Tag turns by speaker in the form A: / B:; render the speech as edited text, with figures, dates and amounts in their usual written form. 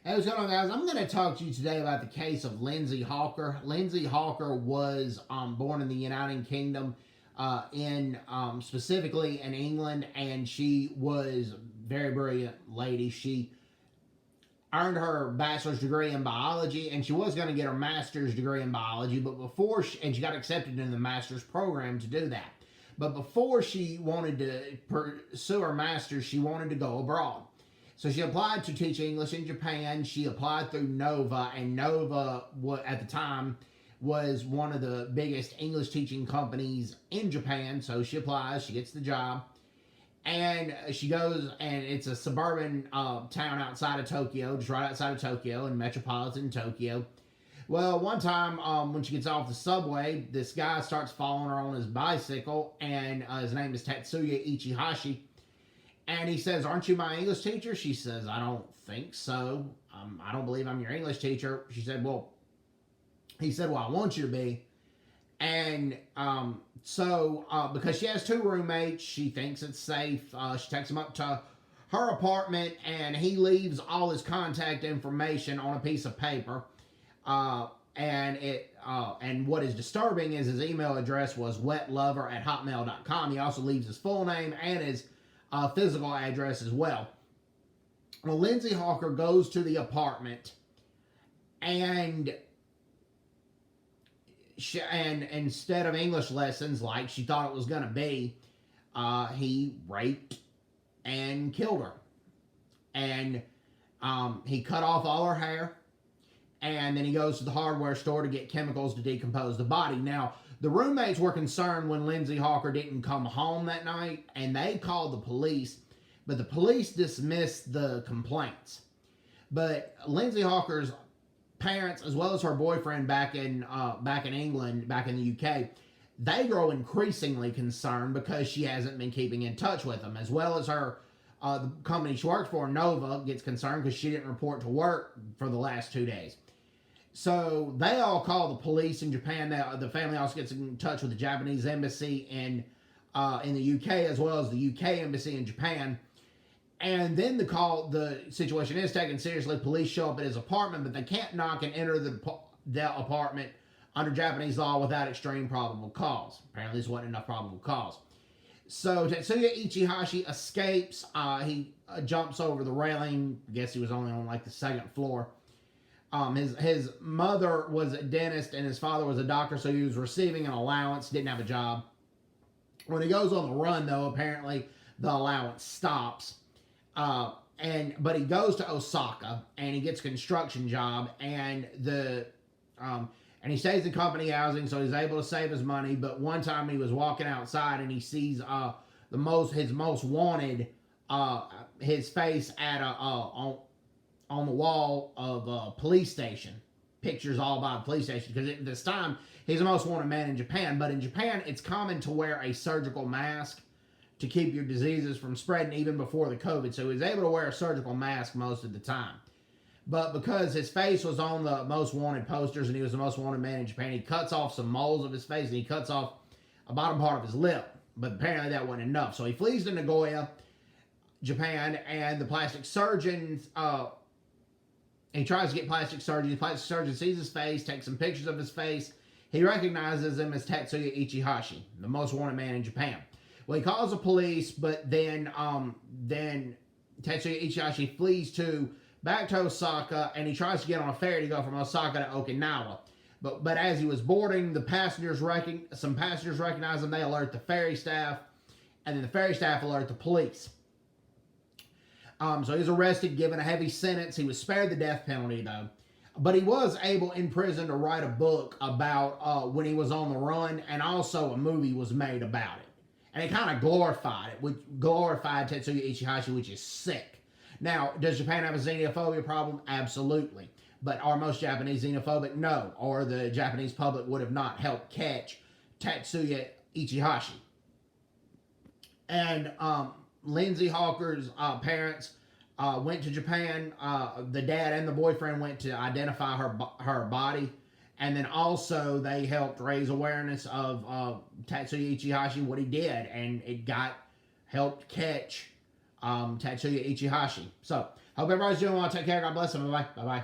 A: Hey, what's going on, guys? I'm going to talk to you today about the case of Lindsay Hawker. Lindsay Hawker was born in the United Kingdom, in specifically in England, and she was a very brilliant lady. She earned her bachelor's degree in biology, and she was going to get her master's degree in biology, but and she got accepted in the master's program to do that. But before she wanted to pursue her master's, she wanted to go abroad. So she applied to teach English in Japan. She applied through Nova, and Nova, at the time, was one of the biggest English teaching companies in Japan. So she applies, she gets the job, and she goes, and it's a suburban town outside of Tokyo, just right outside of Tokyo, in metropolitan Tokyo. Well, one time when she gets off the subway, this guy starts following her on his bicycle, and his name is Tatsuya Ichihashi. And he says, "Aren't you my English teacher?" She says, "I don't think so. I don't believe I'm your English teacher." He said, "Well, I want you to be." And because she has two roommates, she thinks it's safe. She takes him up to her apartment, and he leaves all his contact information on a piece of paper. And what is disturbing is his email address was wetlover@hotmail.com. He also leaves his full name and his physical address as well. Well, Lindsay Hawker goes to the apartment, and instead of English lessons like she thought it was going to be, he raped and killed her. And he cut off all her hair, and then he goes to the hardware store to get chemicals to decompose the body. Now, the roommates were concerned when Lindsay Hawker didn't come home that night, and they called the police, but the police dismissed the complaints. But Lindsay Hawker's parents, as well as her boyfriend back in England, back in the UK, they grow increasingly concerned because she hasn't been keeping in touch with them, as well as her the company she works for, Nova, gets concerned because she didn't report to work for the last 2 days. So they all call the police in Japan. The family also gets in touch with the Japanese embassy in the UK, as well as the UK embassy in Japan. And then the situation is taken seriously. Police show up at his apartment, but they can't knock and enter the apartment under Japanese law without extreme probable cause. Apparently, this wasn't enough probable cause. So Tatsuya Ichihashi escapes. He jumps over the railing. I guess he was only on like the second floor. His mother was a dentist and his father was a doctor, so he was receiving an allowance, didn't have a job. When he goes on the run, though, apparently the allowance stops. But he goes to Osaka and he gets a construction job, and he stays in company housing, so he's able to save his money. But one time he was walking outside and he sees his most wanted, his face at on the wall of a police station. Pictures all by the police station, because at this time he's the most wanted man in Japan. But in Japan, it's common to wear a surgical mask to keep your diseases from spreading, even before the COVID. So he was able to wear a surgical mask most of the time. But because his face was on the most wanted posters and he was the most wanted man in Japan, he cuts off some moles of his face and he cuts off a bottom part of his lip. But apparently that wasn't enough. So he flees to Nagoya, Japan, and the plastic surgeons, he tries to get plastic surgery. The plastic surgeon sees his face, takes some pictures of his face. He recognizes him as Tatsuya Ichihashi, the most wanted man in Japan. Well, he calls the police, but then Tatsuya Ichihashi flees back to Osaka, and he tries to get on a ferry to go from Osaka to Okinawa. But as he was boarding, some passengers recognize him. They alert the ferry staff, and then the ferry staff alert the police. So he's arrested, given a heavy sentence. He was spared the death penalty, though. But he was able, in prison, to write a book about when he was on the run, and also a movie was made about it. And it kind of glorified Tatsuya Ichihashi, which is sick. Now, does Japan have a xenophobia problem? Absolutely. But are most Japanese xenophobic? No. Or the Japanese public would have not helped catch Tatsuya Ichihashi. And Lindsay Hawker's parents went to Japan. The dad and the boyfriend went to identify her body. And then also they helped raise awareness of Tatsuya Ichihashi, what he did. And it helped catch Tatsuya Ichihashi. So Hope everybody's doing well. Take care. God bless them. Bye bye. Bye bye.